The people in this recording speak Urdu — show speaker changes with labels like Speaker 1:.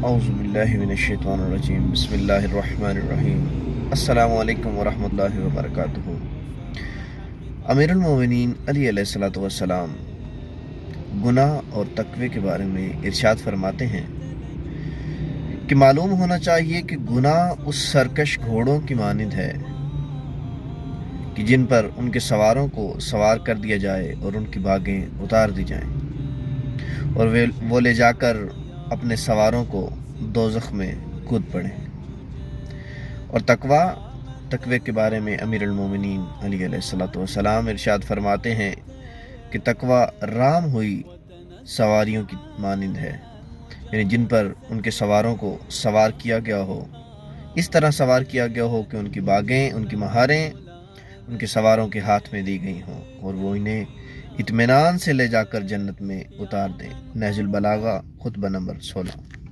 Speaker 1: اعوذ باللہ من الشیطان الرجیم بسم اللہ الرحمن الرحیم السلام علیکم ورحمۃ اللہ وبرکاتہ۔ امیر المومنین علی علیہ الصلوۃ والسلام گناہ اور تقوی کے بارے میں ارشاد فرماتے ہیں کہ معلوم ہونا چاہیے کہ گناہ اس سرکش گھوڑوں کی مانند ہے کہ جن پر ان کے سواروں کو سوار کر دیا جائے اور ان کی باگیں اتار دی جائیں اور وہ لے جا کر اپنے سواروں کو دوزخ میں کود پڑیں۔ اور تقوی کے بارے میں امیر المومنین علی علیہ الصلوۃ والسلام ارشاد فرماتے ہیں کہ تقوی رام ہوئی سواریوں کی مانند ہے، یعنی جن پر ان کے سواروں کو سوار کیا گیا ہو، اس طرح سوار کیا گیا ہو کہ ان کی باگیں، ان کی مہاریں ان کے سواروں کے ہاتھ میں دی گئی ہوں اور وہ انہیں اطمینان سے لے جا کر جنت میں اتار دیں۔ نہج البلاغہ خطبہ نمبر 16۔